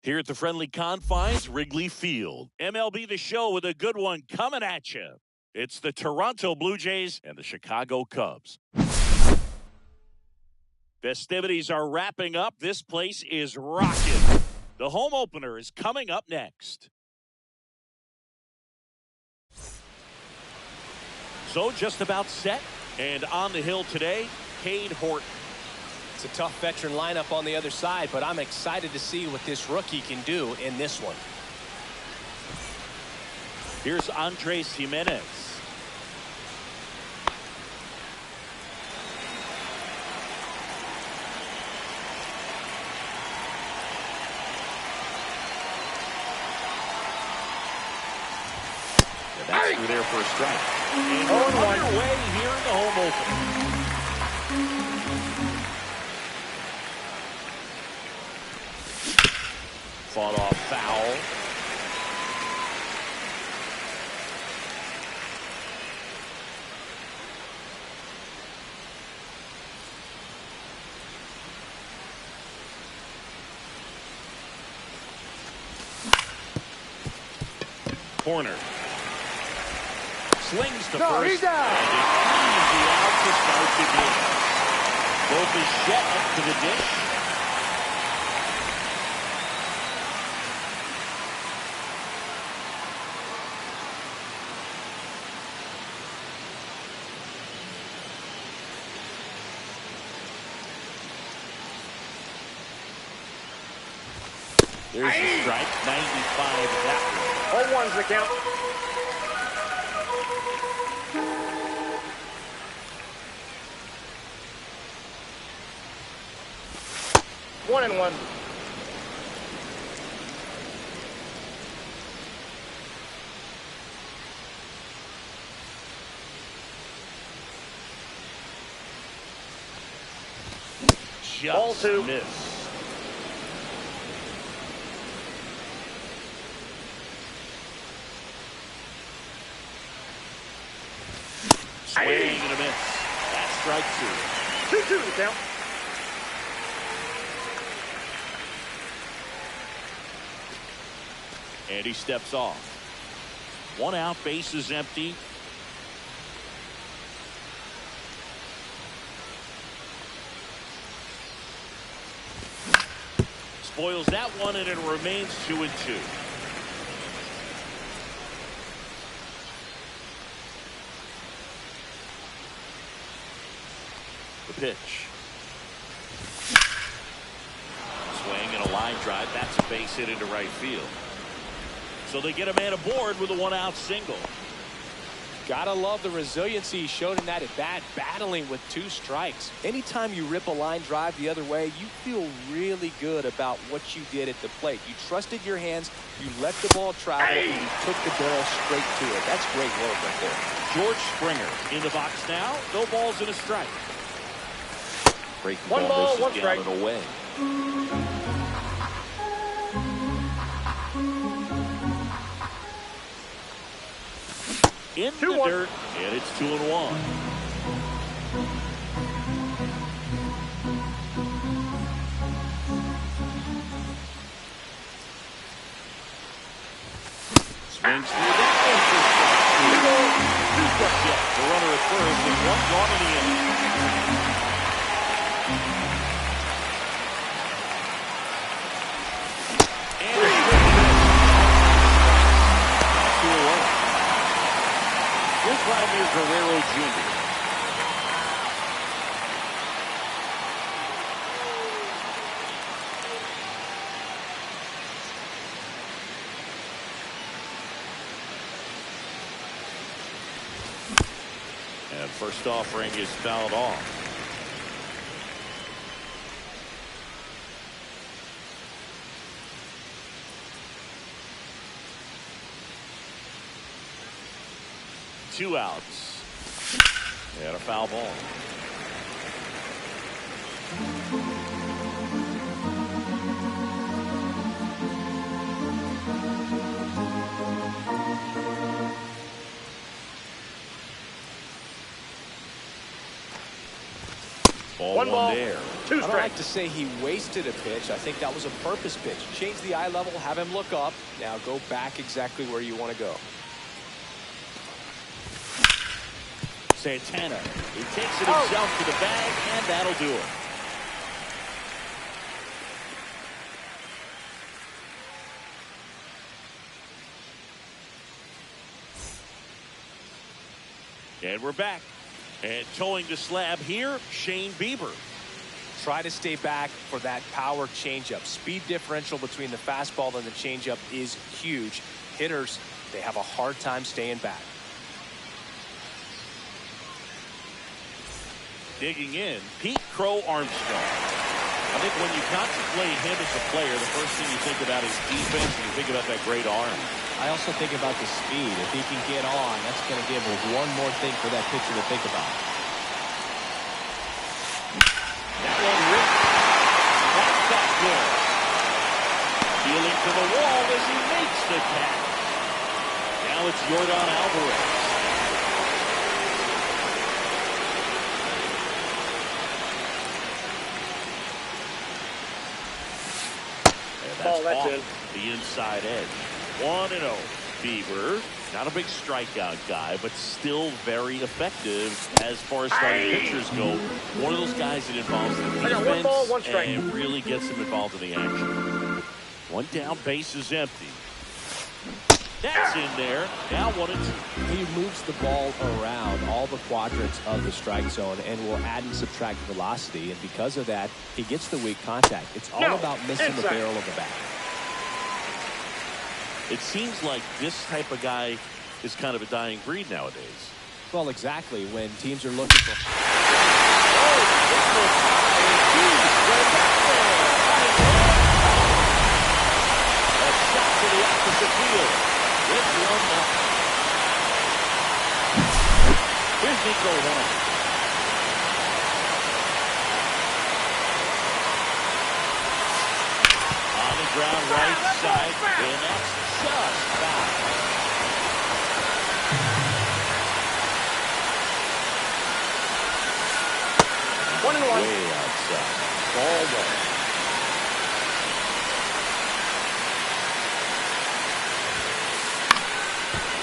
Here at the friendly confines, Wrigley Field. MLB The Show with a good one coming at you. It's the Toronto Blue Jays and the Chicago Cubs. Festivities are wrapping up. This place is rocking. The home opener is coming up next. So just about set and on the hill today, Cade Horton. It's a tough veteran lineup on the other side, but I'm excited to see what this rookie can do in this one. Here's Andres Jimenez. And that's through there for a strike. And we're underway here in the home opener. Fought off foul. Corner. Slings to first. He's out. And an easy out to start the game. Both Bichette up to the dish. There's a strike, 95 that one. 0-1's the count. One and one. Ball Just two. missed. Swing and a miss. That's strike two. 2-2 the count. And he steps off. One out, base is empty. Spoils that one, and it remains 2-2. The pitch. Swing and a line drive. That's a base hit into right field. So they get a man aboard with a one-out single. Gotta love the resiliency he showed in that at bat, battling with two strikes. Anytime you rip a line drive the other way, you feel really good about what you did at the plate. You trusted your hands, you let the ball travel, and you took the barrel straight to it. That's great work right there. George Springer in the box now. No balls and a strike. Breaking One ball, this one is strike. down and away. In the 2-1. dirt, and it's 2-1. Swings through that one for strike two. The runner at first, and one gone in the inning. And it's 2-1. Here's Vladimir Guerrero Jr. And first offering is fouled off. Two outs. And a foul ball. Ball one ball. there. Two I don't like strikes. to say he wasted a pitch. I think that was a purpose pitch. Change the eye level, have him look up. Now go back exactly where you want to go. Santana, he takes it himself to the bag, and that'll do it. And we're back. And towing the slab here, Shane Bieber. Try to stay back for that power changeup. Speed differential between the fastball and the changeup is huge. Hitters, they have a hard time staying back. Digging in, Pete Crow Armstrong. I think when you contemplate him as a player, the first thing you think about is defense, and you think about that great arm. I also think about the speed. If he can get on, that's going to give him one more thing for that pitcher to think about. That one ripped. That's back there. Dealing to the wall as he makes the catch. Now it's Yordan Alvarez. That's in. The inside edge. 1-0. Bieber, not a big strikeout guy, but still very effective as far as starting pitchers go. One of those guys that involves the defense got 1 ball, 1 strike. and really gets him involved in the action. One down, base is empty. That's in there. Now 1-2. He moves the ball around all the quadrants of the strike zone and will add and subtract velocity. And because of that, he gets the weak contact. It's all about missing the barrel of the bat. It seems like this type of guy is kind of a dying breed nowadays. Well, exactly. When teams are looking for... A shot to the opposite field. It's 1-0. Here's Nico Horn. On the ground, right side, and that's just foul. One and one. Way outside. Ball one.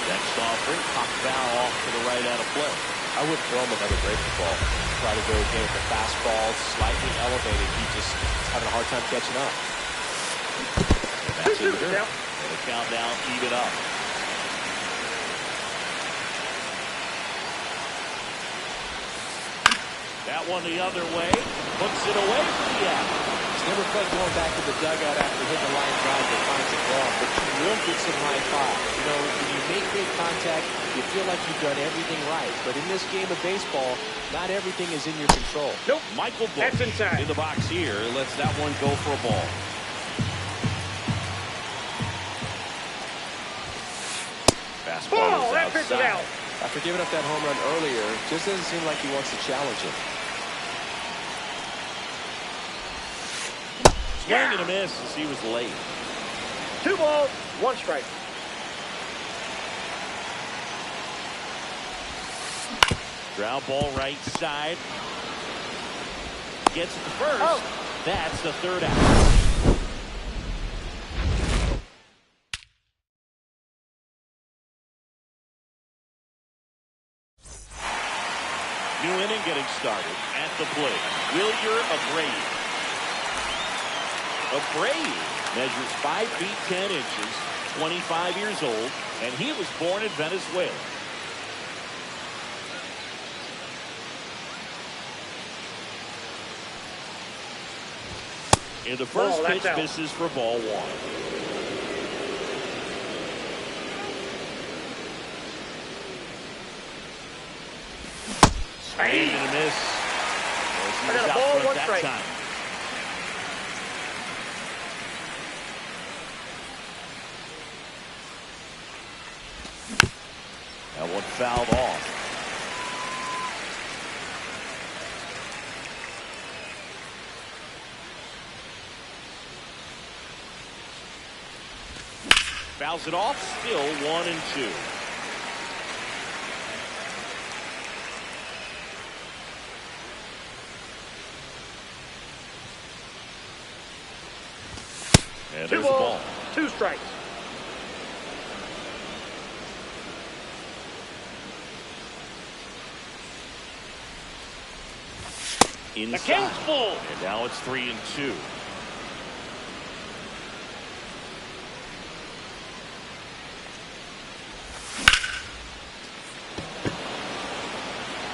Next offering, pop foul off to the right out of play. I wouldn't throw him another breaking ball. Try to go again with the fastball slightly elevated. He just is having a hard time catching up. And that's in the dirt. And the countdown even up. That one the other way. Puts it away from the out. It's never fun going back to the dugout after hitting the line drive that finds it wrong, but you will get some high five. You know, when you make great contact, you feel like you've done everything right. But in this game of baseball, not everything is in your control. Nope. Michael Bush That's inside. in the box here. Lets that one go for a ball. Fastball is That pitch is outside. out. After giving up that home run earlier, just doesn't seem like he wants to challenge it. Swing and a miss as he was late. 2 balls, 1 strike. Ground ball right side. Gets it to first. That's the third out. New inning getting started at the plate. Wilyer Abreu. Abreu measures 5 feet 10 inches, 25 years old, and he was born in Venezuela. In the first pitch, misses for ball 1. Swing and a miss. I got a ball, 1 strike. Time. That one fouled off. Fouls it off, still 1-2. And 2 there's the balls, ball. 2 strikes. Inside. The count's full. And now it's 3-2.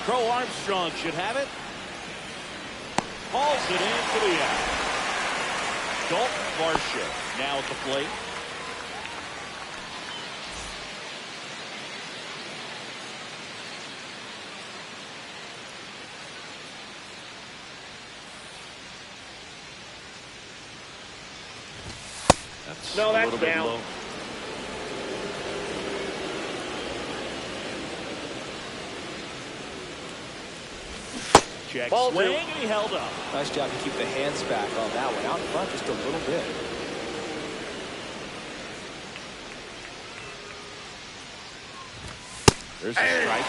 Crow Armstrong should have it. Hauls it in for the out. Dalton Varsho now at the plate. No, that's a little bit down. low. Check Ball swing, two. and he held up. Nice job to keep the hands back on that one. Out in front just a little bit. There's a strike.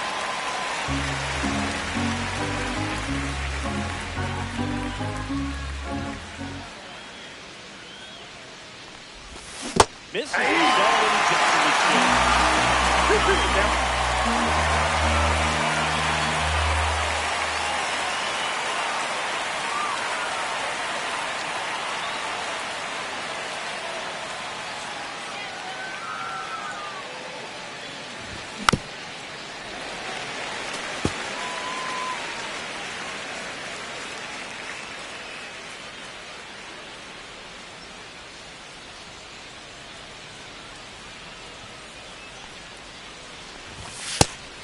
Misses the zone, and he gets in the chin. 2-2 count.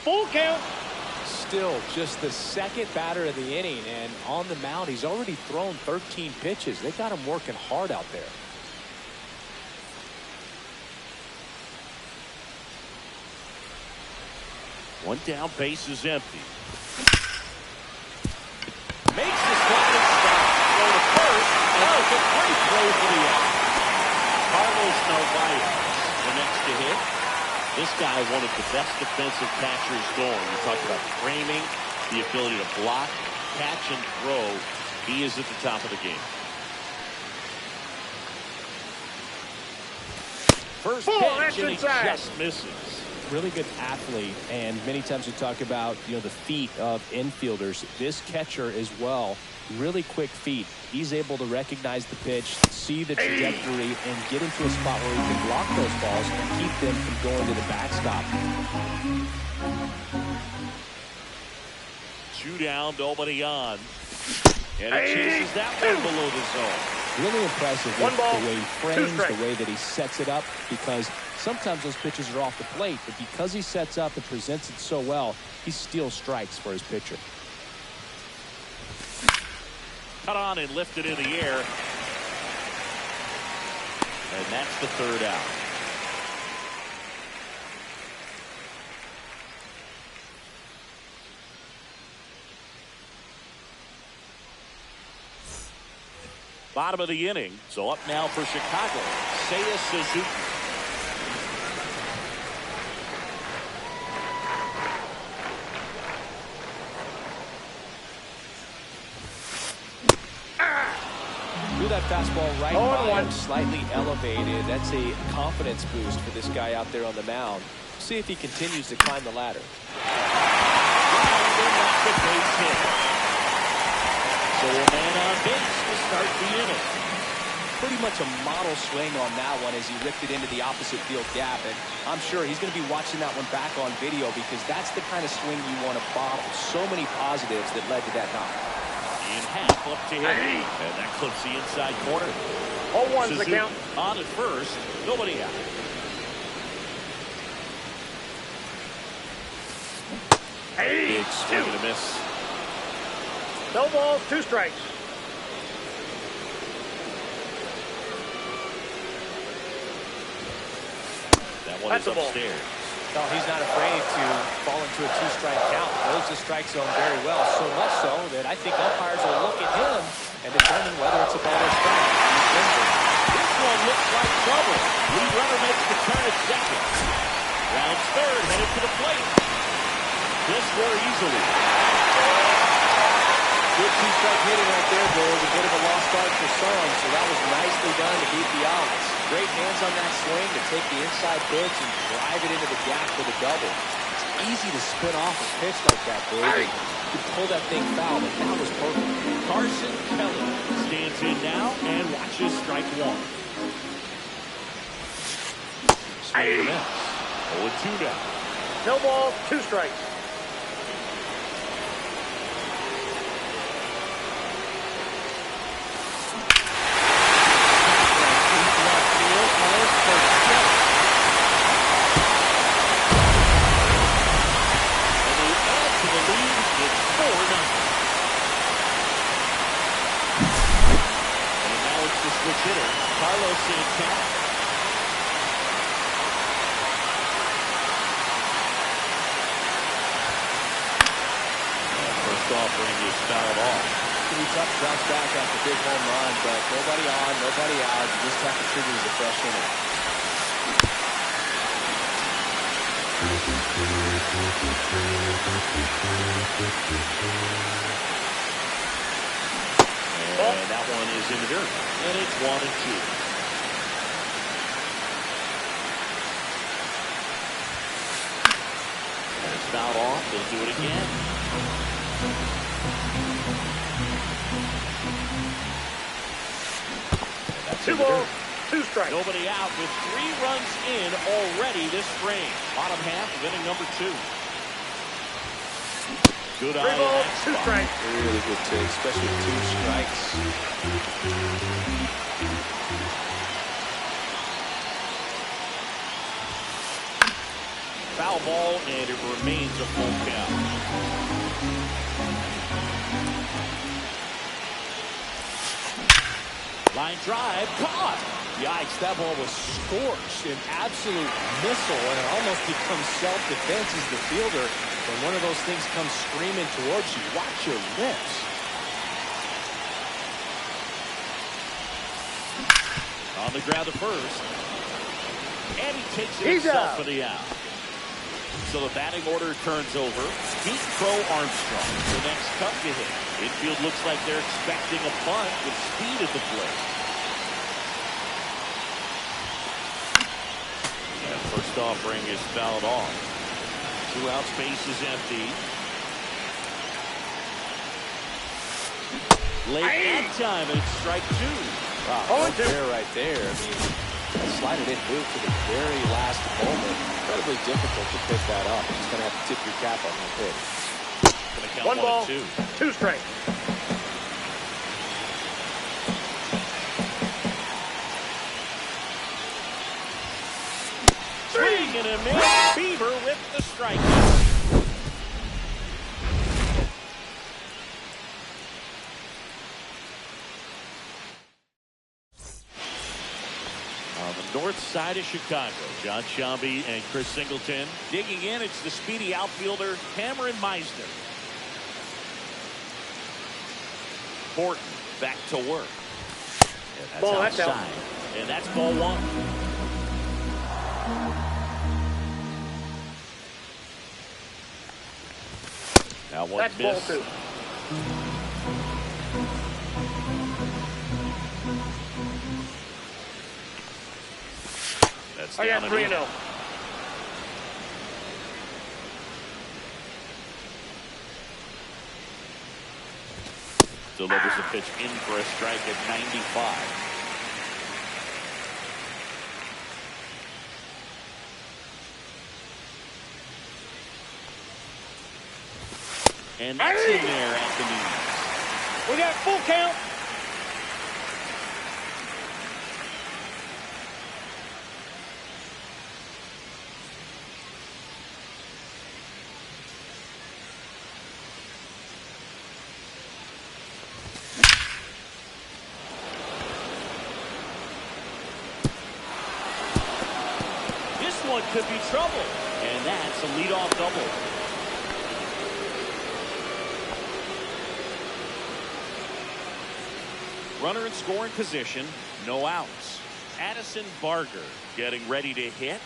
Full count. Still just the second batter of the inning, and on the mound he's already thrown 13 pitches. They got him working hard out there. One down, base is empty. Makes the sliding stop. Go to first. Oh, it's a great throw for the out. Carlos Narvaez the next to hit. This guy, one of the best defensive catchers going. We talked about framing, the ability to block, catch, and throw. He is at the top of the game. First pitch, and he just misses. Really good athlete, and many times we talk about, you know, the feet of infielders. This catcher as well, really quick feet. He's able to recognize the pitch, see the trajectory, and get into a spot where he can block those balls and keep them from going to the backstop. 2 down, nobody on. And he chases that one below the zone. Really impressive One with ball, the way he 2 frames, strikes. the way that he sets it up, because sometimes those pitches are off the plate, but because he sets up and presents it so well, he steals strikes for his pitcher. Cut on and lifted in the air. And that's the 3rd out. Bottom of the inning. So up now for Chicago, Seiya Suzuki. Threw that fastball right 0-1. by him, slightly elevated. That's a confidence boost for this guy out there on the mound. See if he continues to climb the ladder. The base hit. So a man on base to start the inning. Pretty much a model swing on that one as he ripped it into the opposite field gap. And I'm sure he's going to be watching that one back on video, because that's the kind of swing you want to bottle. So many positives that led to that knock. In half up to him. And that clips the inside corner. 0-1's the Suzuki count. on at first. Nobody out. Big swing and a miss. No balls, 2 strikes. That one That's is a ball. upstairs. No, he's not afraid to fall into a 2-strike count. Knows the strike zone very well, so much so that I think umpires will look at him and determine whether it's a ball or strike. This one looks like trouble. Lead runner makes the turn at second. Rounds third, headed to the plate. This score easily. Good two-strike hitting right there, Bills. A bit of a lost start for some, so that was nicely done to beat the odds. Great hands on that swing to take the inside pitch and drive it into the gap for the double. It's easy to spin off a pitch like that, Bills. You could pull that thing foul, but that was perfect. Carson Kelly stands in now and watches strike one. Swing and miss. 0-2 now. No balls, 2 strikes. Offering is fouled off. It's going to be tough to bounce back after big home run, but nobody on, nobody out. You just have to treat it as a fresh inning. And that one is in the dirt. And it's 1-2. And it's fouled off. They'll do it again. 2 balls, 2 strikes. Nobody out with 3 runs in already this frame. Bottom half of inning number 2. Good 3 eye. balls, 2 strikes. Really good take, especially with 2 strikes. Foul ball, and it remains a full count. Line drive, caught. Yikes, that ball was scorched, an absolute missile, and it almost becomes self-defense as the fielder. When one of those things comes screaming towards you, watch your lips. On the ground to first. And he takes it He's himself out. for the out. So the batting order turns over. Pete Crow Armstrong, the next cup to hit. Infield looks like they're expecting a bunt with speed at the plate. And first offering is fouled off. 2 outs, base is empty. Late at time, and it's strike 2. Wow, there, right there. I mean, slide it in, move to the very last moment. Incredibly difficult to pick that up. You're just going to have to tip your cap on that pitch. Gonna count 1 ball, 1-2. 2 strikes. Swing and a miss. Beaver with the strike. On the north side of Chicago, John Shambi and Chris Singleton. Digging in, it's the speedy outfielder, Cameron Meisner. Horton back to work. And that's Ball, that's outside. out. And that's ball 1. Now one That's miss. ball 2. That's I down got and 3-0. Delivers a pitch in for a strike at 95. And that's in there at the knees. We got full count. This one could be trouble. And that's a leadoff double. Runner in scoring position, no outs. Addison Barger getting ready to hit.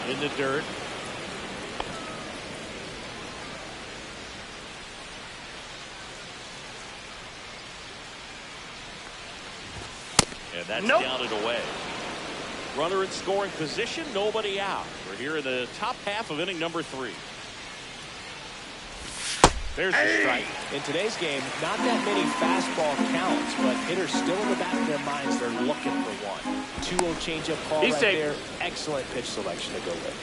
In the dirt. And that's Nope. down and away. Runner in scoring position, nobody out. We're here in the top half of inning number 3. There's the strike. In today's game, not that many fastball counts, but hitters still in the back of their minds, they're looking for one. 2-0 changeup call He's right safe. there. Excellent pitch selection to go with.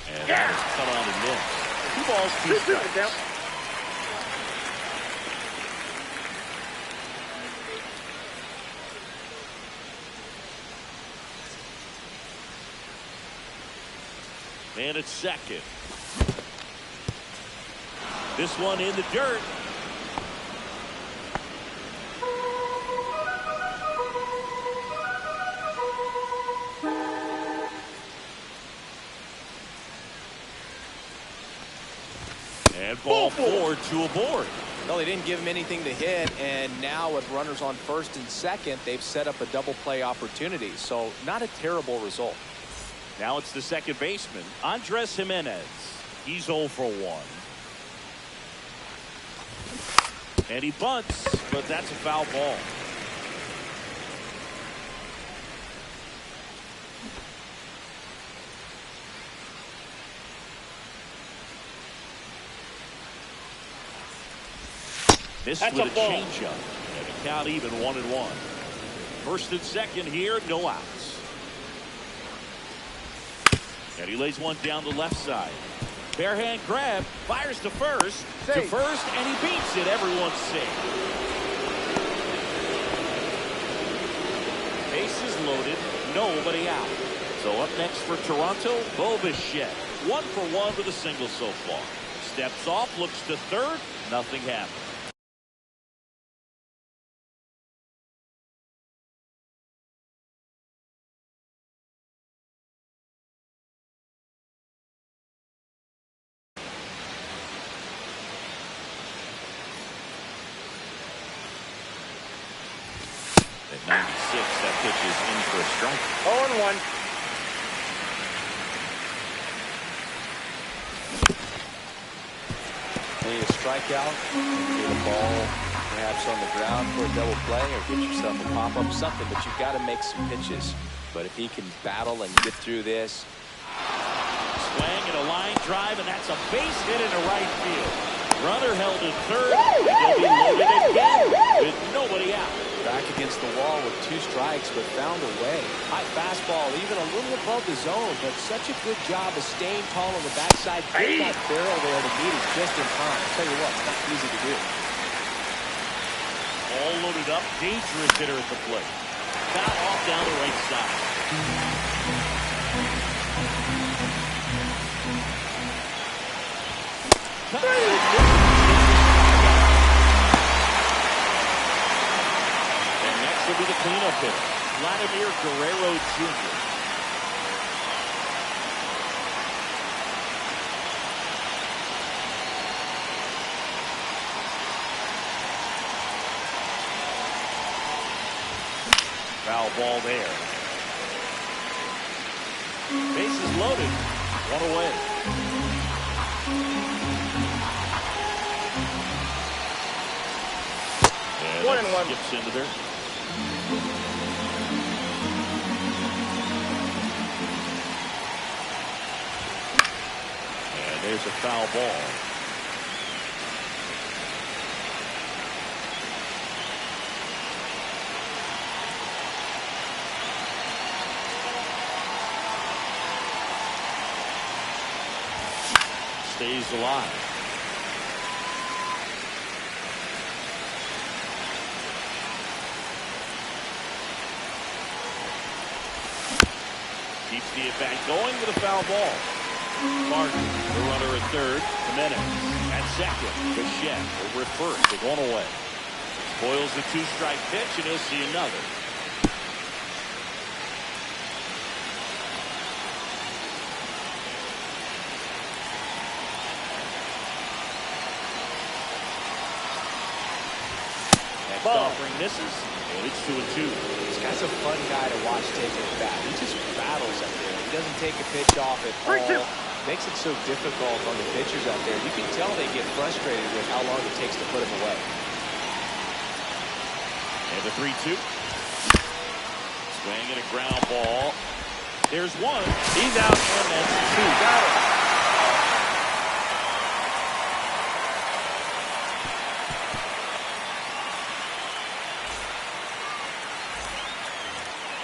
And that is cut on and missed. 2 balls, 2 strikes. Down. Man at second. This one in the dirt. And ball 4, 2 aboard. Well, they didn't give him anything to hit, and now with runners on first and second, they've set up a double play opportunity. So not a terrible result. Now it's the second baseman, Andres Jimenez. He's 0 for 1. And he bunts, but that's a foul ball. This That's with a a ball. changeup. And the count even 1-1. First and second here, no outs. And he lays one down the left side. Bare hand grab, fires to first, and he beats it. Everyone's safe. Bases loaded, nobody out. So up next for Toronto, Bo Bichette. 1 for 1 with a single so far. Steps off, looks to third, nothing happened. At 96, that pitch is in for a strike. 0-1. Need a strikeout, get a ball perhaps on the ground for a double play, or get yourself a pop-up, something, but you've got to make some pitches. But if he can battle and get through this. Swing and a line drive, and that's a base hit into right field. Runner held at third, and he'll be loaded again with nobody out. Back against the wall with 2 strikes, but found a way. High fastball, even a little above the zone, but such a good job of staying tall on the backside. Get that barrel there to meet it just in time. I'll tell you what, it's not easy to do. All loaded up, dangerous hitter at the plate. Foul off down the right side. Will be the cleanup hitter, Vladimir Guerrero Jr. Foul ball there. Bases loaded, 1 away. And 1-1. skips into there. And there's a foul ball. Stays alive. Keeps the at-bat going with a foul ball. Martin, the runner at third. Jimenez at second. Bichette over at first. They're going away. Spoils the 2-strike pitch, and he'll see another. Next offering misses, and it's 2-2. This guy's a fun guy to watch taking it back. He just battles up there. He doesn't take a pitch off at all. makes it so difficult on the pitchers out there. You can tell they get frustrated with how long it takes to put him away. And the 3-2. Swing and a ground ball. There's one. He's out, and that's two. Got it.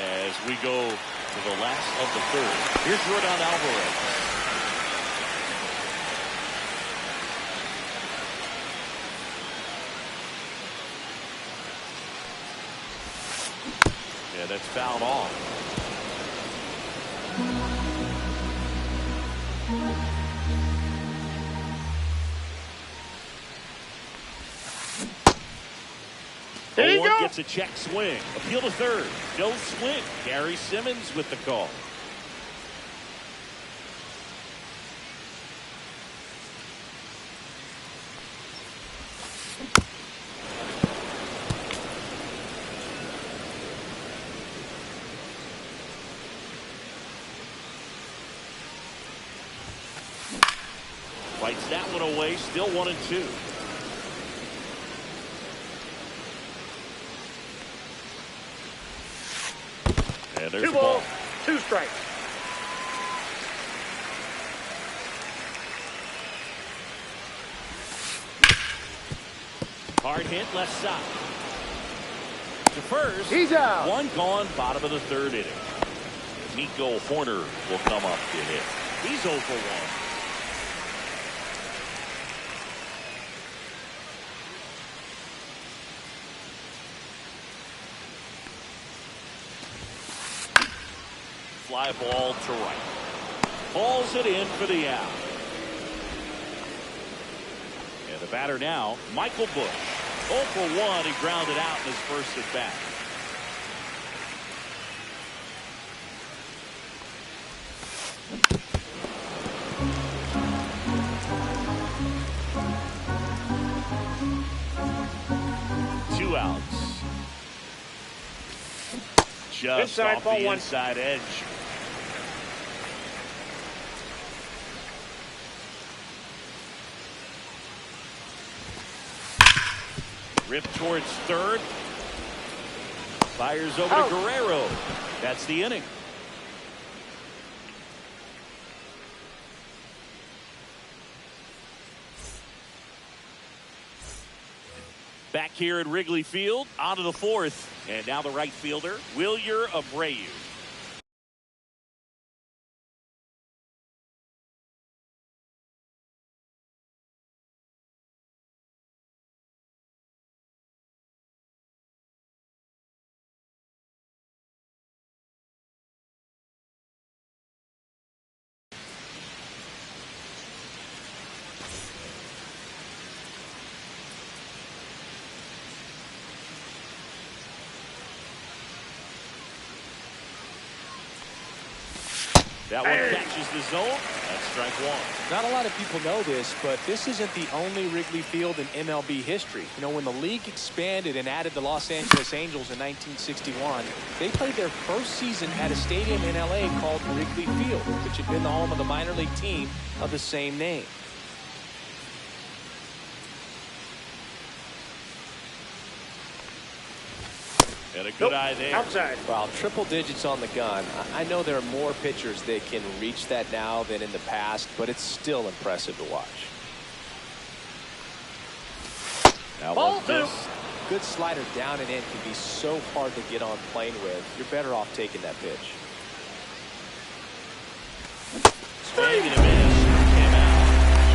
As we go to the last of the third. Here's Jordan Alvarez. Yeah, that's fouled off. There you go. Gets a check swing. Appeal to third. No swing. Gary Simmons with the call. Fights that one away. Still 1-2. And there's 2 the ball. balls, 2 strikes. Hard hit left side. To first. He's out. One gone, bottom of the third inning. Nico Horner will come up to hit. He's 0 for 1. Fly ball to right. Pulls it in for the out. And the batter now, Michael Busch. 0 for 1. He grounded out in his first at bat. Two outs. Just Inside, off ball the 1. inside edge. Ripped towards third. Fires over Out. to Guerrero. That's the inning. Back here at Wrigley Field, on to the fourth. And now the right fielder, Wilyer Abreu. That one catches the zone. That's strike one. Not a lot of people know this, but this isn't the only Wrigley Field in MLB history. You know, when the league expanded and added the Los Angeles Angels in 1961, they played their first season at a stadium in LA called Wrigley Field, which had been the home of the minor league team of the same name. And a good eye there. Outside. Well, triple digits on the gun. I know there are more pitchers that can reach that now than in the past, but it's still impressive to watch. Now Ball what's 2. this? Good slider down and in can be so hard to get on plane with. You're better off taking that pitch. Swing and a miss. Came out.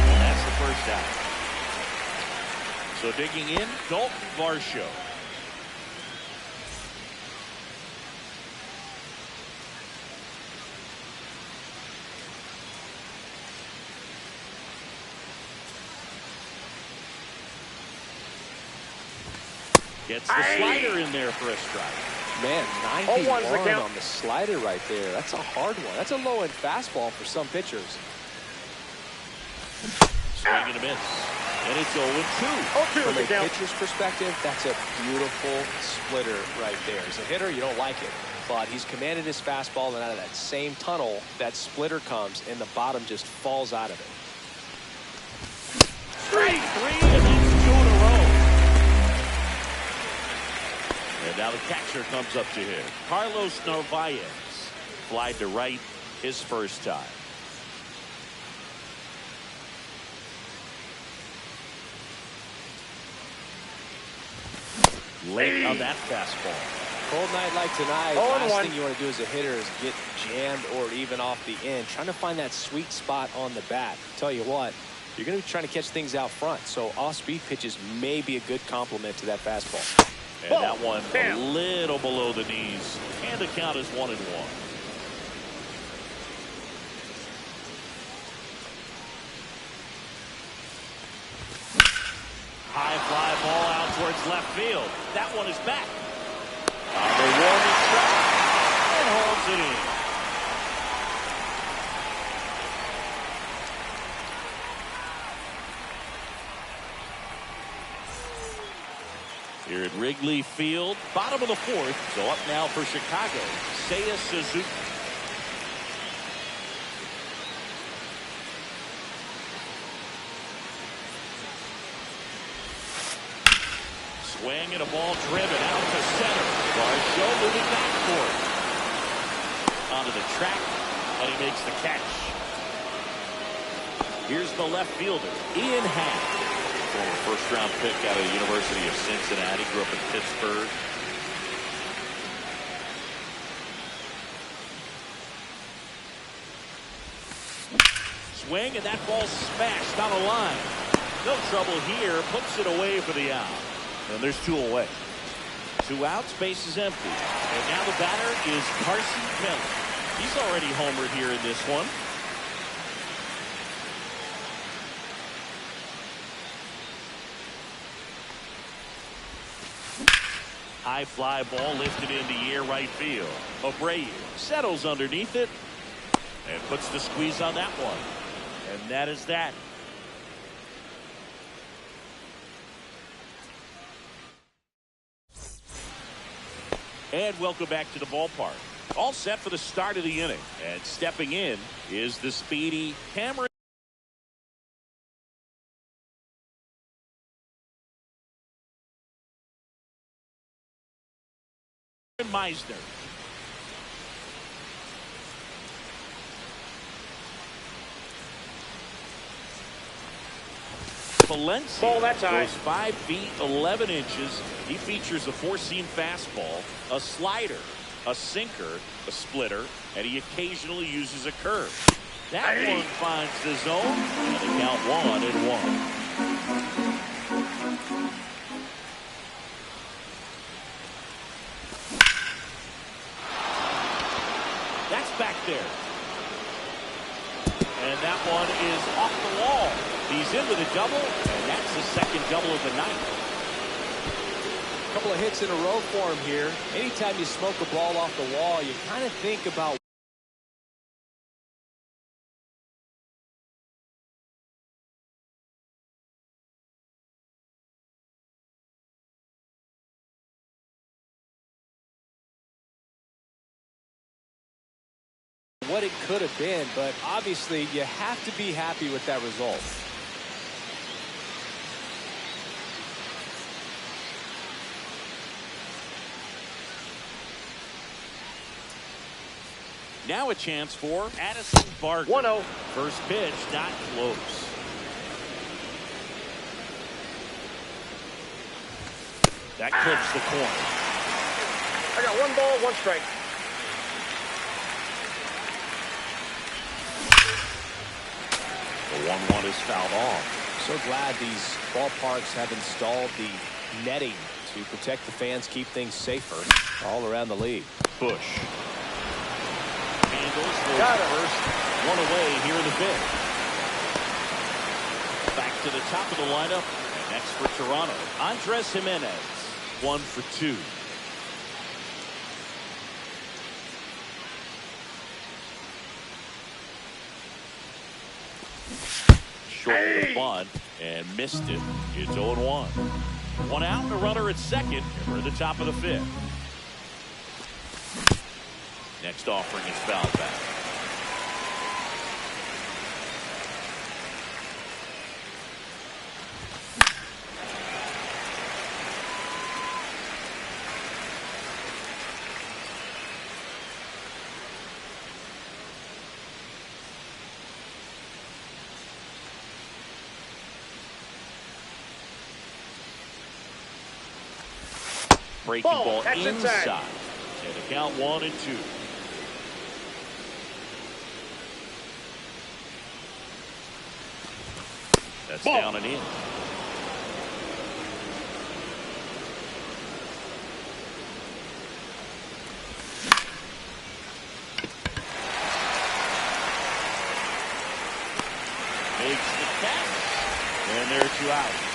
And that's the first out. So digging in, Dalton Varsho. Gets the slider in there for a strike. Man, 0-1's the 91 count. on the slider right there. That's a hard one. That's a low-end fastball for some pitchers. Swing and a miss. And it's 0-2. 0-2 From a is down. pitcher's perspective, that's a beautiful splitter right there. As a hitter, you don't like it. But he's commanded his fastball, and out of that same tunnel, that splitter comes, and the bottom just falls out of it. Strike three, and that's 2 in a row. And now the catcher comes up to him. Carlos Narvaez flied to right his first time. Late on that fastball. Cold night like tonight, 0-1. last thing you want to do as a hitter is get jammed or even off the end. Trying to find that sweet spot on the bat. Tell you what, you're going to be trying to catch things out front. So off-speed pitches may be a good complement to that fastball. And that one a little below the knees. And the count is 1-1. High fly ball out towards left field. That one is back. The warning shot and holds it in. Here at Wrigley Field, bottom of the fourth. So up now for Chicago, Seiya Suzuki. Swing and a ball driven out to center. Show moving back for it. Onto the track, and he makes the catch. Here's the left fielder, Ian Happ. Former first-round pick out of the University of Cincinnati. Grew up in Pittsburgh. Swing, and that ball smashed on a line. No trouble here. Puts it away for the out. And there's 2 away. 2 outs, base is empty. And now the batter is Carson Kelly. He's already homered here in this one. High fly ball lifted in the air right field. Abreu settles underneath it and puts the squeeze on that one. And that is that. And welcome back to the ballpark. All set for the start of the inning. And stepping in is the speedy Cameron Meisner. Valencia Ball that time. goes 5 feet 11 inches. He features a 4-seam fastball, a slider, a sinker, a splitter, and he occasionally uses a curve. That one finds the zone, and the count 1-1. That's back there. And that one is off the wall. He's in with a double, and that's the second double of the night. A couple of hits in a row for him here. Anytime you smoke a ball off the wall, you kind of think about what it could have been, but obviously you have to be happy with that result. Now a chance for Addison Barker. 1-0. First pitch, not close. That clips the corner. I got 1 ball, 1 strike. The 1-1 is fouled off. So glad these ballparks have installed the netting to protect the fans, keep things safer all around the league. Bush. Handles for Got it. first. 1 away here in the 5th. Back to the top of the lineup. And next for Toronto, Andres Jimenez. 1 for 2. short of the bunt and missed it. It's 0-1. One out and a runner at second. And we're at the top of the fifth. Next offering is fouled back. Breaking ball inside. And the count 1-2. That's down and in. Makes the catch. And there are 2 outs.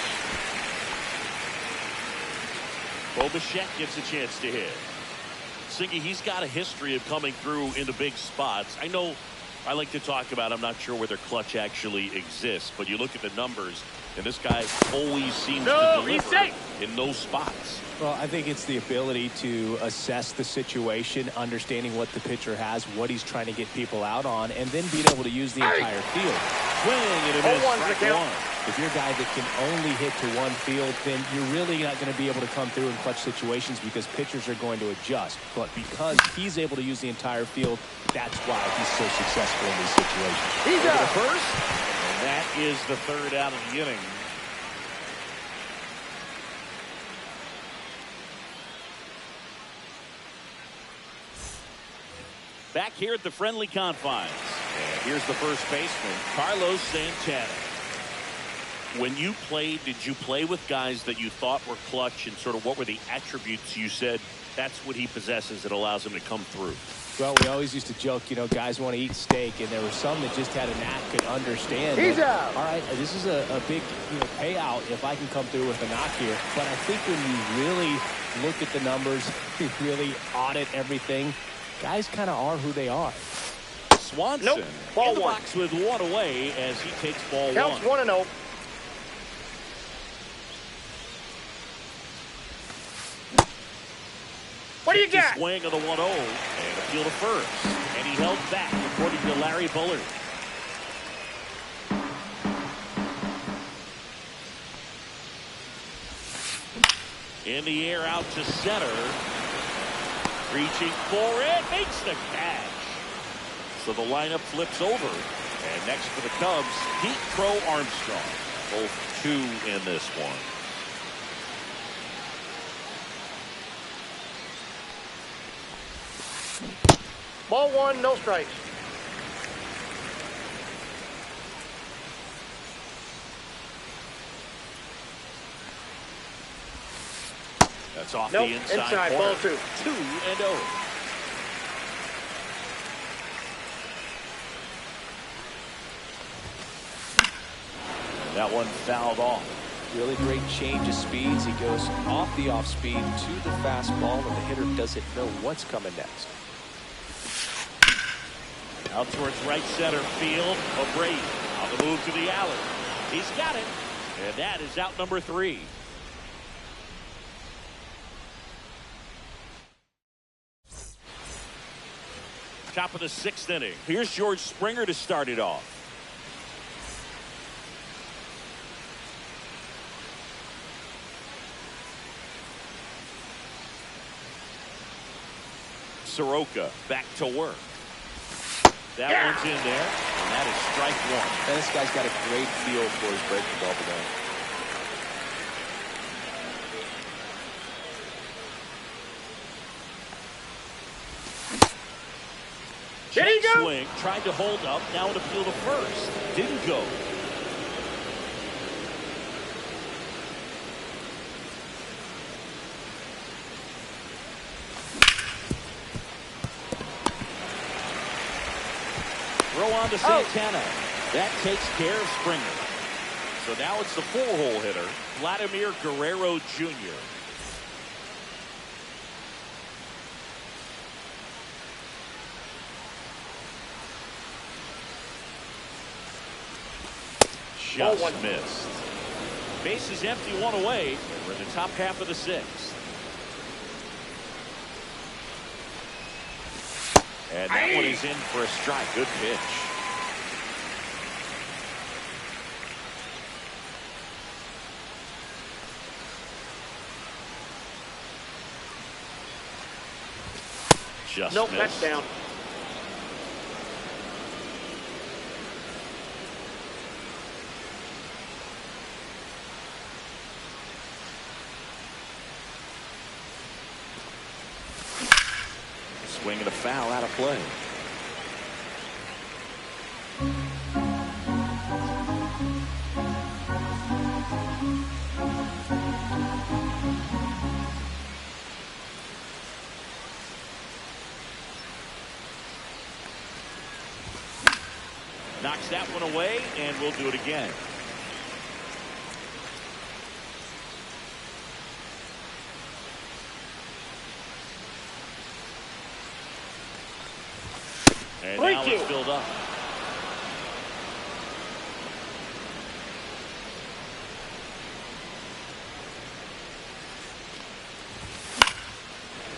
Bichette gets a chance to hit. Singy, he's got a history of coming through into big spots. I know I like to talk about, I'm not sure whether clutch actually exists, but you look at the numbers, and this guy always seems to deliver in those spots. Well, I think it's the ability to assess the situation, understanding what the pitcher has, what he's trying to get people out on, and then being able to use the entire field. Swing and a miss. Strike one. If you're a guy that can only hit to one field, then you're really not going to be able to come through in clutch situations because pitchers are going to adjust. But because he's able to use the entire field, that's why he's so successful in these situations. He's Over out. the first, and that is the 3rd out of the inning. Back here at the friendly confines. And here's the first baseman, Carlos Santana. When you played, did you play with guys that you thought were clutch, and sort of what were the attributes you said that's what he possesses that allows him to come through? Well, we always used to joke, you know, guys want to eat steak, and there were some that just had a knack, could understand. He's out. All right, this is a big, payout if I can come through with a knock here. But I think when you really look at the numbers, you really audit everything, guys kind of are who they are. Swanson Nope. Ball in the one. box with 1 away as he takes ball Counts 1. 1-0. What do you got? Swing of the 1-0 and a field to first, and he held back according to Larry Bullard. In the air out to center, reaching for it, makes the catch. So the lineup flips over, and next for the Cubs, Pete Crow Armstrong, both 2 in this one. Ball 1, no strikes. That's off Nope, the inside inside, corner. ball 2. 2-0. That one fouled off. Really great change of speeds. He goes off the off speed to the fastball, and the hitter doesn't know what's coming next. Out towards right center field. O'Brady on the move to the alley. He's got it. And that is out number 3. Top of the 6th inning. Here's George Springer to start it off. Soroka back to work. That one's in there, and that is strike 1. And this guy's got a great feel for his breaking ball today. There you go. Swing, tried to hold up, now in the field of first. Didn't go. Throw on to Santana. That takes care of Springer. So now it's the 4-hole hitter, Vladimir Guerrero Jr. just missed. Base is empty, one away. We're in the top half of the sixth. And that one is in for a strike. Good pitch. Just nope, missed. that's down. Swing and a foul out of play. Knocks that one away, and we'll do it again. And now it's filled up.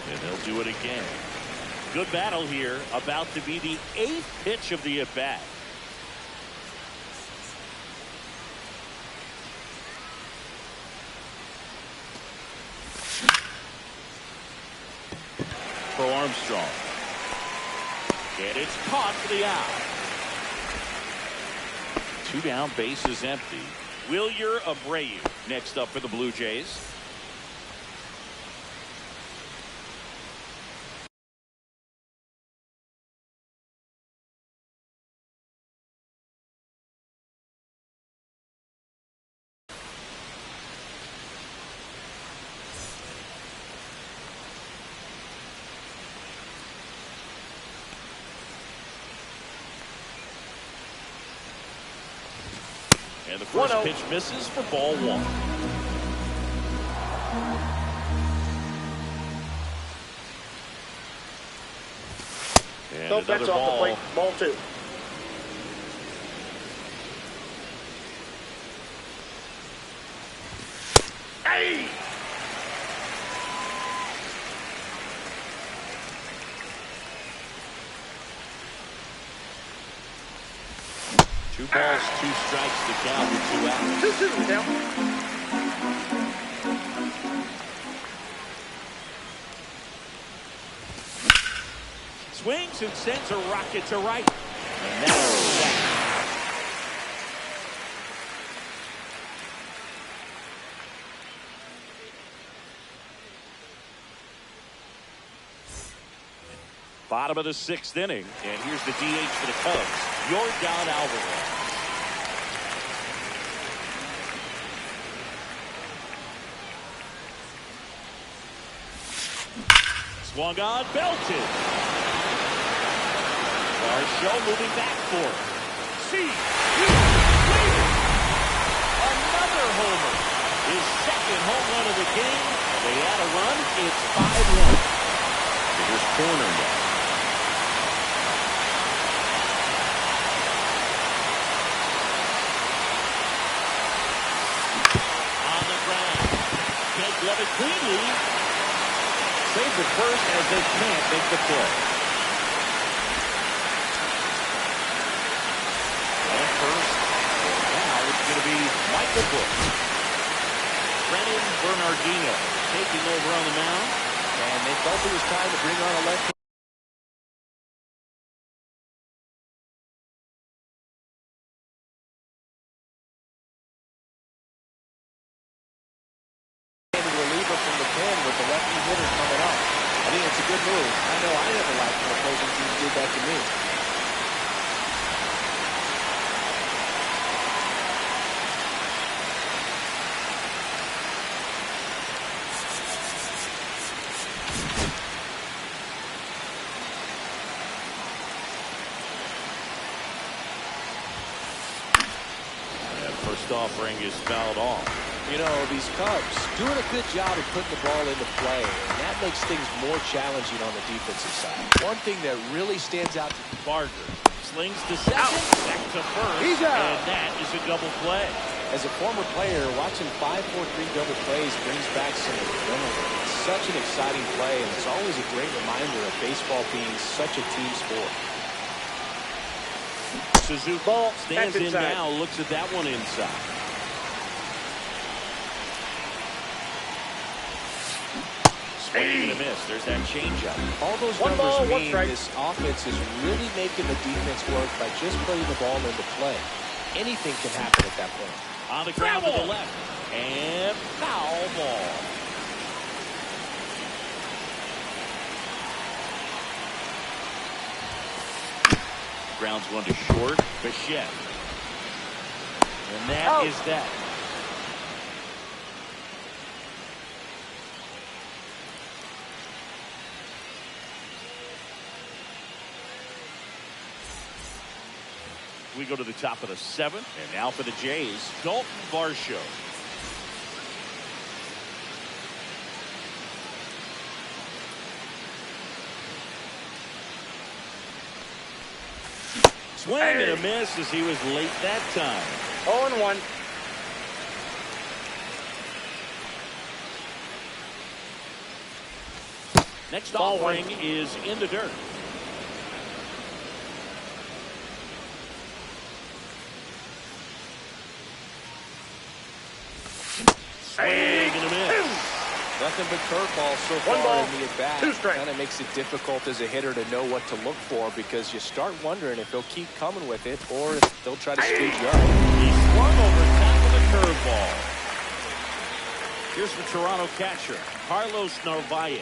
And they'll do it again. Good battle here. About to be the 8th pitch of the at-bat. For Armstrong. And it's caught for the out. 2 down, base is empty. Wilyer Abreu next up for the Blue Jays. And the first pitch misses for ball 1. And nope, that's off the plate. Ball 2. Hey! Two balls, 2 strikes to count with 2 outs. 2-2 now. Swings and sends a rocket to right. And that's that. Bottom of the 6th inning. And here's the DH for the Cubs. Yordan Alvarez. Swung on, belted. Show moving back for it. See, another homer. His 2nd home run of the game. They add a run. It's 5-1. Here's corner now. Glove it cleanly. Saves it first as they can't make the play. And first, now it's going to be Michael Bush. Brennan Bernardino taking over on the mound. And they felt it was time to bring on a left. With the lefty hitter coming up. I think it's a good move. I know I never liked when opposing teams did that to me. And first offering is fouled off. You know, these Cubs doing a good job of putting the ball into play, and that makes things more challenging on the defensive side. One thing that really stands out to Barger. Slings to second, back to first, He's out. and that is catches a double play. As a former player, watching 5-4-3 double plays brings back some adrenaline. It's such an exciting play, and it's always a great reminder of baseball being such a team sport. Suzuki stands in now, looks at that one inside. Swing and a miss. There's that changeup. All those numbers mean this offense is really making the defense work by just putting the ball into play. Anything can happen at that point. On the ground to the left. And foul ball. Ground's one to short. Bichette. And that is that. We go to the top of the 7th, and now for the Jays, Dalton Varsho. Swing and a miss as he was late that time. 0-1. Next offering is in the dirt. Swing and a miss. Nothing but curveballs so far in the at-bat. Kind of makes it difficult as a hitter to know what to look for because you start wondering if they'll keep coming with it or if they'll try to squeeze you out. He swung over top of the curveball. Here's the Toronto catcher, Carlos Narvaez.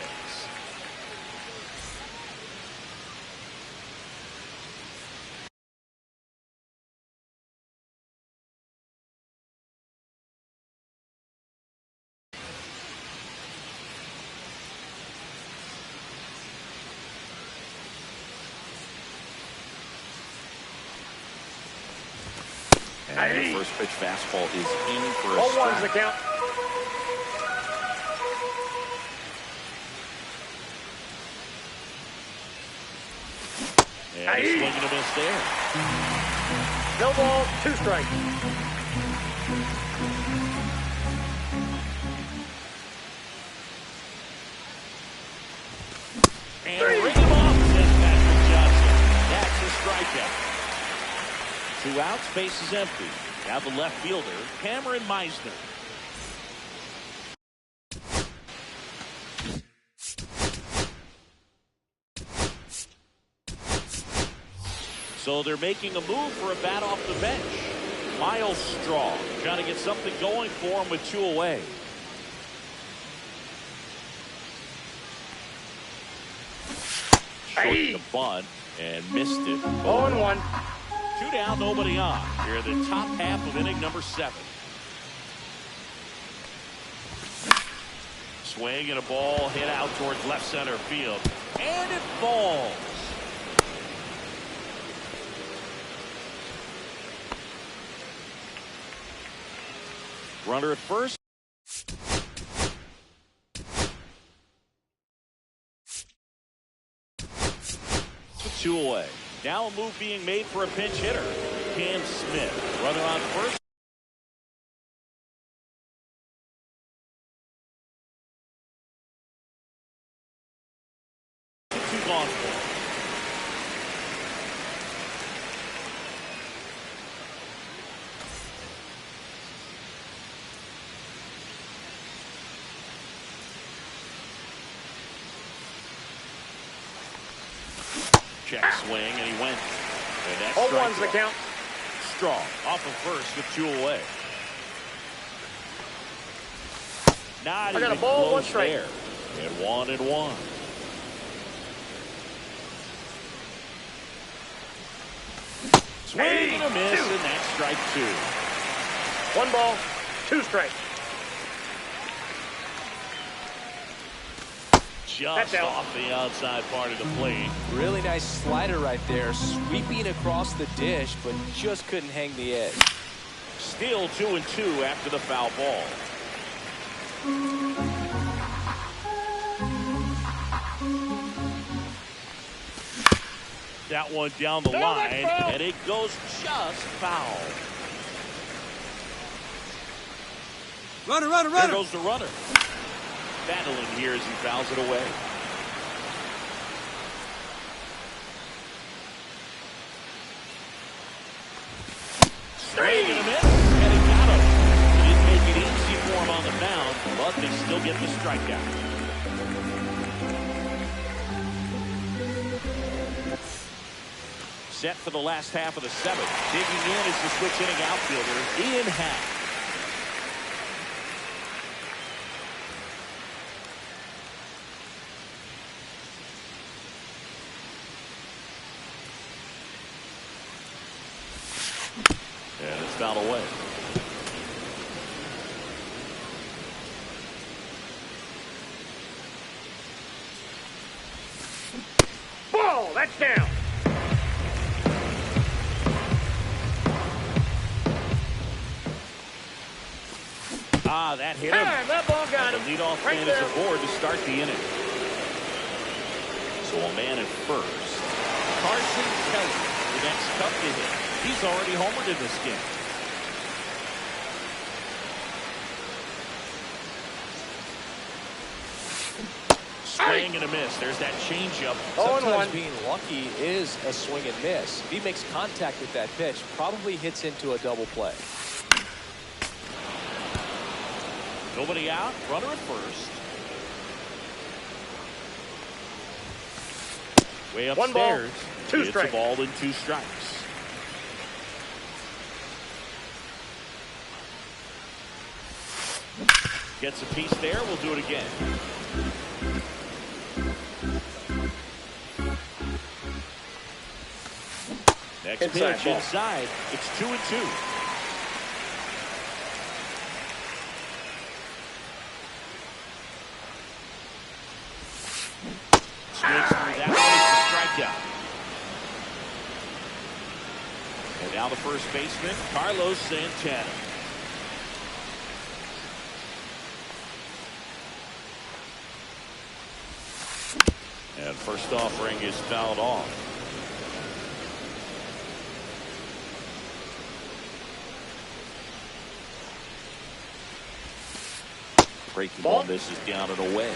And the first pitch fastball is in for a strike. The count. And he's swinging a miss there. No ball, 2 strikes. And ring him off, says Patrick Johnson. That's a strikeout. 2 outs, base is empty. Now the left fielder, Cameron Meisner. So they're making a move for a bat off the bench. Miles Straw trying to get something going for him with 2 away. Short the bunt and missed it. 0-1. 2 down, nobody on. Here at the top half of inning number 7. Swing and a ball hit out towards left center field. And it falls. Runner at first. 2 away. Now a move being made for a pinch hitter. Cam Smith. Runner on first. 2 gone for him. Check swing, and he went. And that's 0-1's the count. Strong off of first with 2 away. Not even close there. And 1-1. Swing and a miss, and that's strike 2. 1 ball, 2 strikes. Just off the outside part of the plate. Really nice slider right there, sweeping across the dish, but just couldn't hang the edge. Still 2-2 after the foul ball. That one down the line, and it goes just foul. Runner. There goes the runner. Battling here as he fouls it away. Swing and a miss, and he got him. He didn't make it easy for him on the mound, but they still get the strikeout. Set for the last half of the seventh. Digging in is the switch hitting outfielder, Ian Happ. And it's fouled away. Ball, that's down. That hit him. That ball got him. The leadoff Right man there. is aboard to start the inning. So a man at first. Carson Kelly, the next cup to hit. He's already homered in this game. Swing and a miss. There's that changeup. Sometimes being lucky is a swing and miss. If he makes contact with that pitch, probably hits into a double play. Nobody out. Runner at first. Way upstairs. 1 ball, 2 it's strikes. a ball and 2 strikes. Gets a piece there. We'll do it again. Next Inside pitch ball. inside. It's 2-2. Swings through that one. It's a strikeout. And now the first baseman, Carlos Santana. And first offering is fouled off. Breaking ball misses down and away.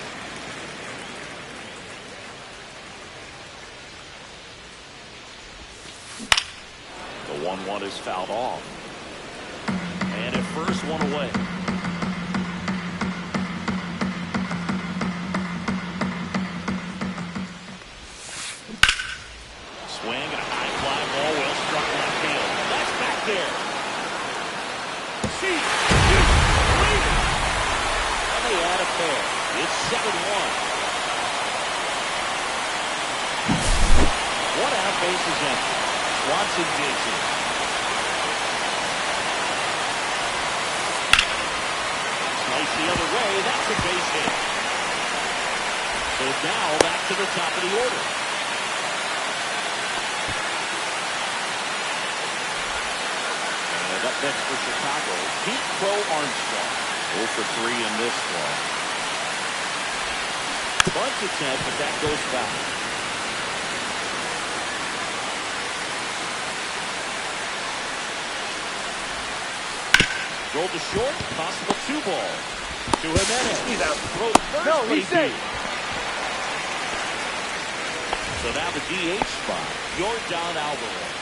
The 1-1 is fouled off. And at first, one away. Swing and a high fly ball, well struck left field. That's back there. See, and they add a pair. It's 7-1. One out, base is empty. Swanson digs in. Slice the other way. That's a base hit. So now back to the top of the order. And up next for Chicago, Pete Crow Armstrong. 0 for 3 in this one. Bunt attempt, but that goes foul. Rolled to short, possible 2 ball. To Jimenez. He's out. Throw to first. No, he's safe. So now the DH spot, Yordan Alvarez.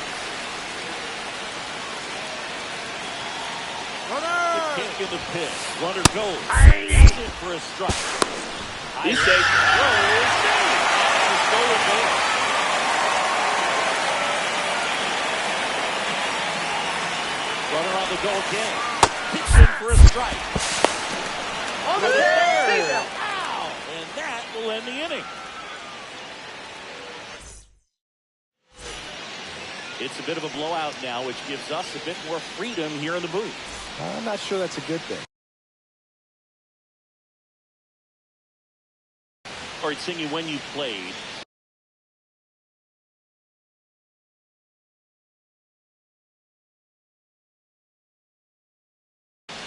The kick in the pitch. Runner goes. He's in for a strike. He's safe. Throw is safe. And stolen base. Runner on the go again. Pitch in for a strike. On the third. third. Wow. And that will end the inning. It's a bit of a blowout now, which gives us a bit more freedom here in the booth. I'm not sure that's a good thing. All right, Singy, when you played,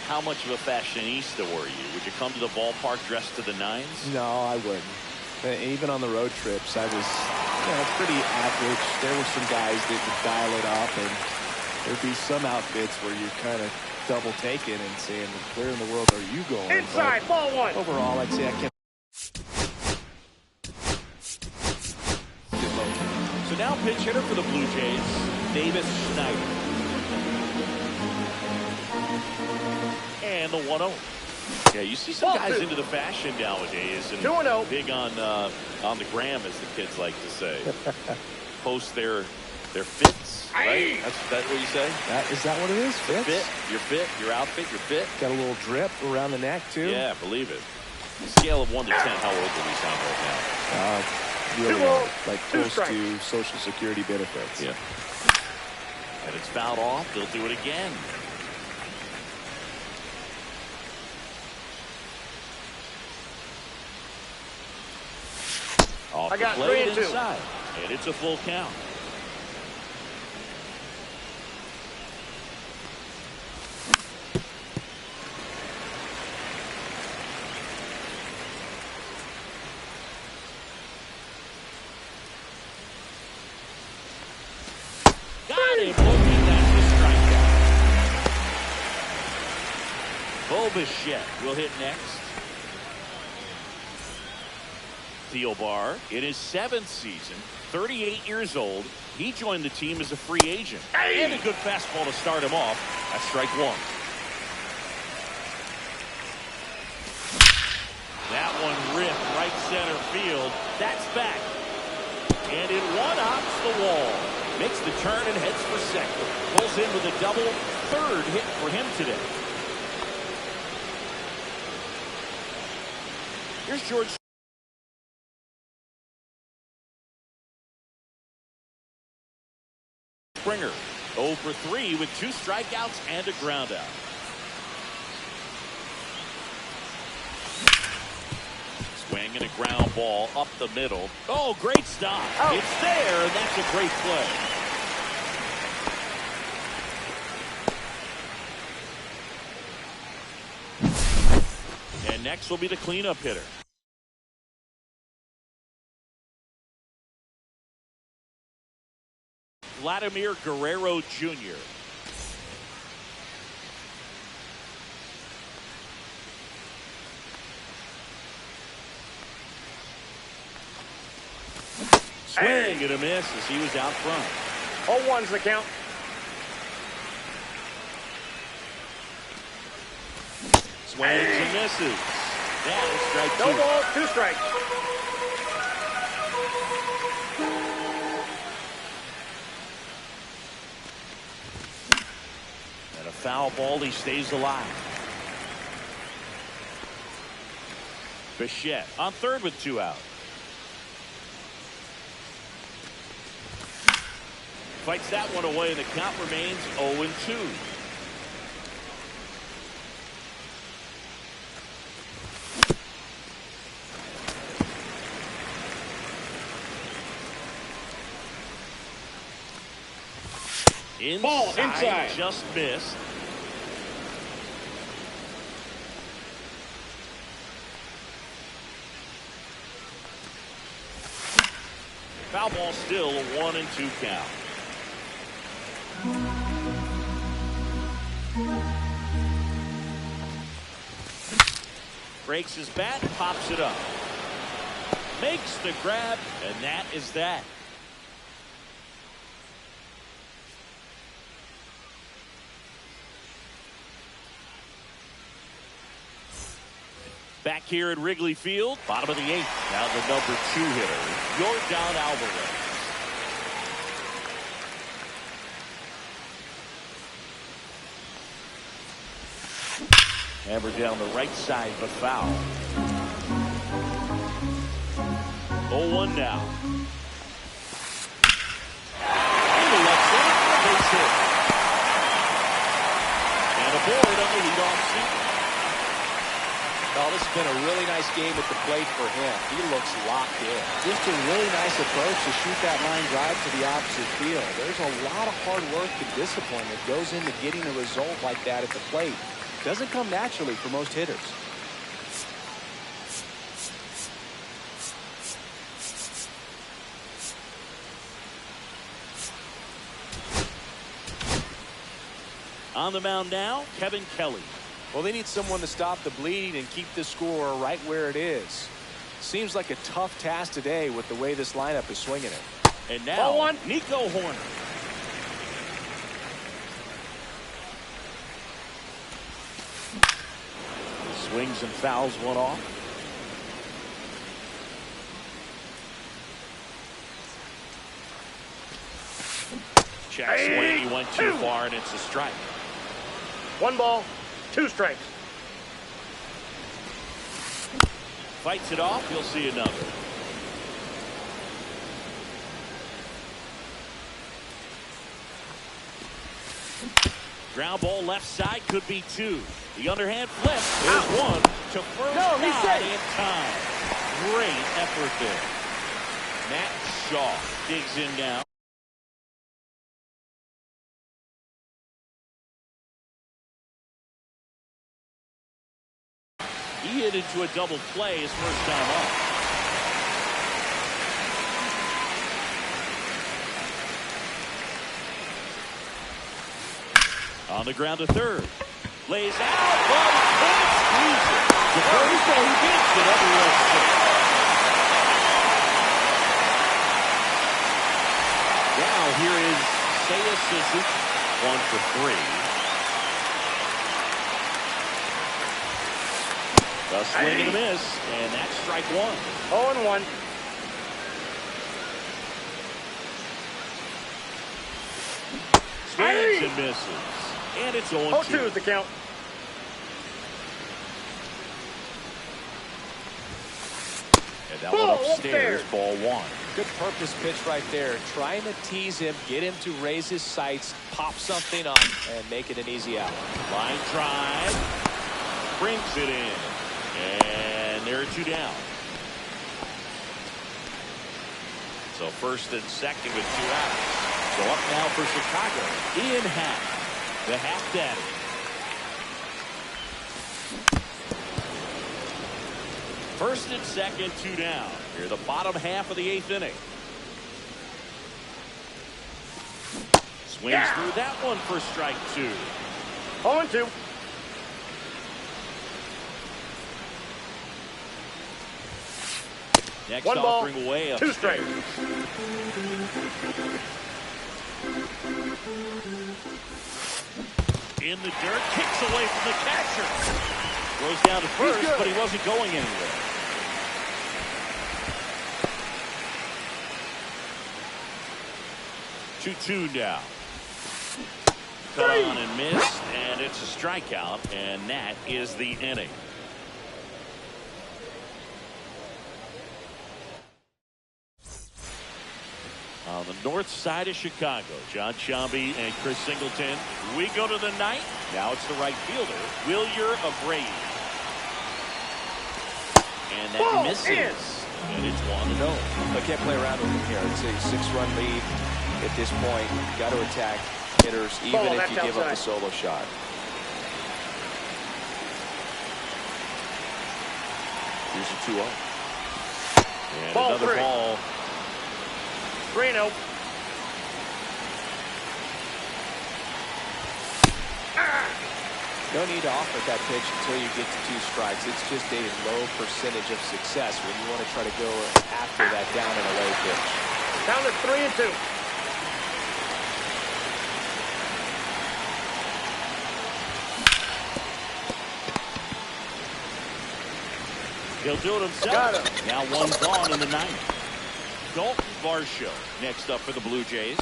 how much of a fashionista were you? Would you come to the ballpark dressed to the nines? No, I wouldn't. Even on the road trips, I was pretty average. There were some guys that would dial it up, and There'd be some outfits where you're kind of double taking and saying, where in the world are you going? Inside, ball one. Overall, I'd say I kept. So now pitch hitter for the Blue Jays, Davis Schneider. And the 1-0. Yeah, you see some guys into the fashion nowadays and 2-0. big on the gram, as the kids like to say. Post their fits, right? That's what you say? Is that what it is? Fits? Your outfit, your fit. Got a little drip around the neck, too? Yeah, believe it. Scale of 1 to 10, how old do we sound right now? Really old, like close to Social Security benefits. Yeah. And it's fouled off. They'll do it again. Off I got the plate 3-2. inside. And it's a full count. Got him. Looking, that's the strikeout. Bichette will hit next. Thielbar in his 7th season, 38 years old. He joined the team as a free agent. And a good fastball to start him off. That's strike 1. That one ripped right center field. That's back. And it one-hops the wall. Makes the turn and heads for second. Pulls in with a double. 3rd hit for him today. Here's George Springer. 0 for 3 with 2 strikeouts and a ground out. Swing and a ground ball up the middle. Oh, great stop. Oh. It's there, and that's a great play. And next will be the cleanup hitter. Vladimir Guerrero Jr. Swing and a miss as he was out front. 0-1's the count. Swings and misses. That is strike 2. No ball, 2 strikes. And a foul ball, he stays alive. Bichette on 3rd with 2 out. Fights that one away, and the count remains 0-2. Ball inside. Just missed. Foul ball, still a 1-2 count. Breaks his bat, pops it up. Makes the grab, and that is that. Back here at Wrigley Field, bottom of the 8th. Now the number 2 hitter, Yordan Alvarez. Hammered down the right side, but foul. 0-1 now. Into left center for a base hit. And aboard on the leadoff seat. Oh, this has been a really nice game at the plate for him. He looks locked in. Just a really nice approach to shoot that line drive to the opposite field. There's a lot of hard work and discipline that goes into getting a result like that at the plate. Doesn't come naturally for most hitters. On the mound now, Kevin Kelly. Well, they need someone to stop the bleeding and keep the score right where it is. Seems like a tough task today with the way this lineup is swinging it. And now, Nico Horner. Swings and fouls one off. Check swing. He went too far, and it's a strike. 1 ball, 2 strikes. Fights it off. He'll see another. Ground ball left side, could be 2. The underhand flip. There's 1 to first. No, he's not safe. in time. Great effort there. Matt Shaw digs in now. He hit into a double play his first time up. On the ground to third. Lays out, but he can't squeeze it. The first ball he gets it everywhere. Now here is Seiya Suzuki. 1 for 3. A swing and a miss, and that's strike 1. 0-1. Swings and misses. And it's 0-2. 0-2 is the count. And that one upstairs, ball 1. Good purpose pitch right there. Trying to tease him, get him to raise his sights, pop something up, and make it an easy out. Line drive. Brings it in. And there are 2 down. So first and second with 2 outs. So up now for Chicago. Ian Happ, the half daddy. First and second, 2 down. Here the bottom half of the 8th inning. Swings through that one for strike 2. 0-2. Next 1 ball, offering away 2 strikes. In the dirt, kicks away from the catcher. Goes down to first, but he wasn't going anywhere. Two now. Cut on and missed, and it's a strikeout, and that is the inning. On the north side of Chicago, John Sciambi and Chris Singleton. We go to the ninth. Now it's the right fielder, Wilyer Abreu. And that misses. And it's 1-0. They can't play around with him here. It's a 6-run lead at this point. You've got to attack hitters, even if you give up a solo shot. Here's a 2-0. And Ball another 3. ball. 3-0. No need to offer that pitch until you get to 2 strikes. It's just a low percentage of success when you want to try to go after that down and away pitch. Down to 3-2. He'll do it himself. Got him. Now 1 gone in the 9th. Dalton Varsho next up for the Blue Jays.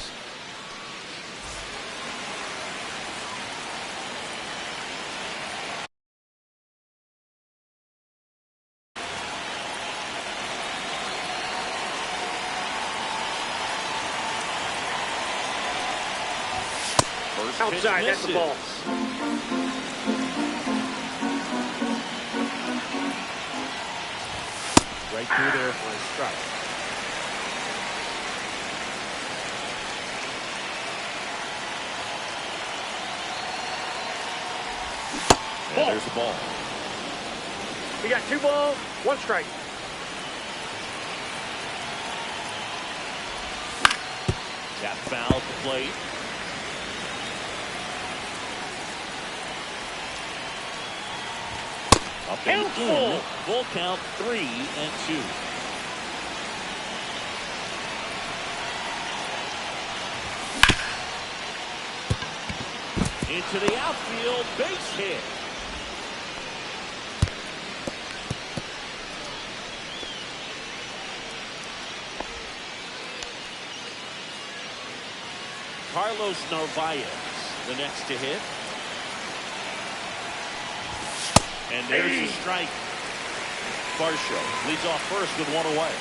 First Outside, that's the ball. Right through there for a strike. And there's the ball. We got 2 balls, 1 strike. Tap foul at the plate. Up and in. Full count, 3-2. Into the outfield, base hit. Carlos Narvaez, the next to hit. And there's a strike. Varsho leads off first with one away.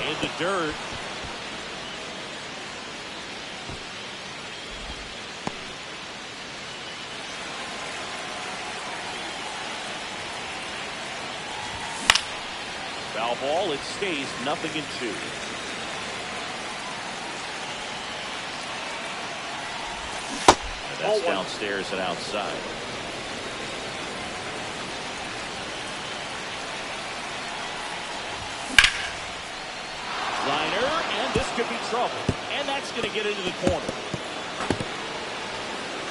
In the dirt. Foul ball, it stays 0-2. That's downstairs and outside. Liner, and this could be trouble. And that's going to get into the corner.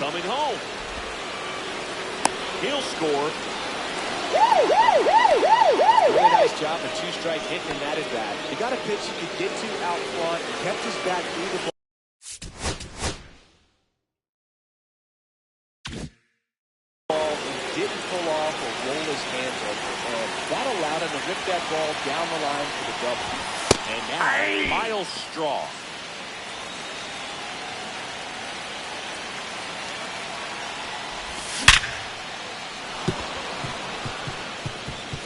Coming home. He'll score. Really nice job of two-strike hitting in that at bat. He got a pitch he could get to out front and kept his back through the ball. Didn't pull off or roll his hands over, and that allowed him to rip that ball down the line for the double. And now Miles Straw.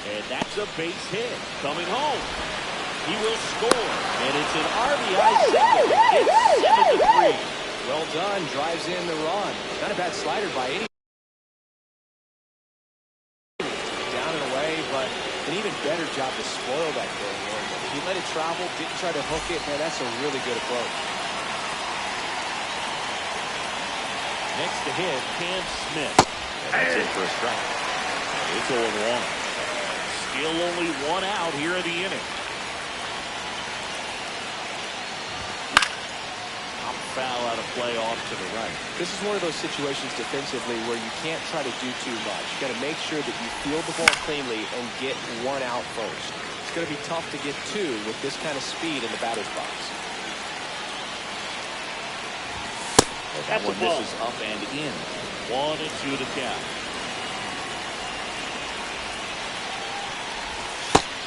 And that's a base hit. Coming home. He will score. And it's an RBI single. It's 7-3. Well done. Drives in the run. Not a bad slider by any. But an even better job to spoil that thing. He let it travel, didn't try to hook it. Man, that's a really good approach. Next to hit, Cam Smith. And that's in for a strike. It's 0-1. Still only one out here in the inning. Foul out of play off to the right. This is one of those situations defensively where you can't try to do too much. You got to make sure that you field the ball cleanly and get one out first. It's going to be tough to get two with this kind of speed in the batter's box. That one misses up and in. 1-2 to count.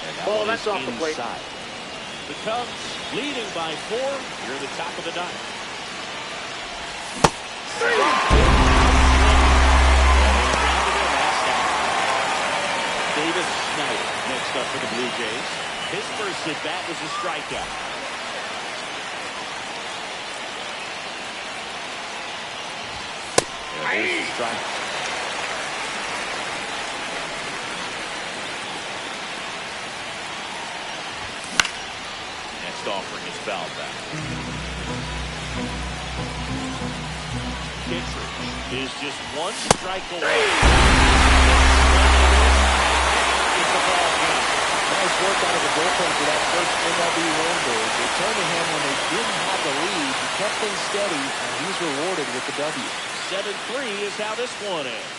And that one that's off the plate. The Cubs leading by 4 here in the top of the ninth. David Snyder next up for the Blue Jays. His first at bat was a strikeout. There's a strike. Next offering is foul back. Kittredge is just one strike away. It's a ball game. Nice work out of the bullpen for that first MLB win. They turned to him when they didn't have the lead. He kept things steady, and he's rewarded with the W. 7-3 is how this one ends.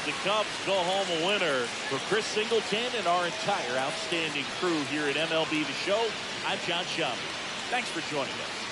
The Cubs go home a winner. For Chris Singleton and our entire outstanding crew here at MLB The Show, I'm John Schaub. Thanks for joining us.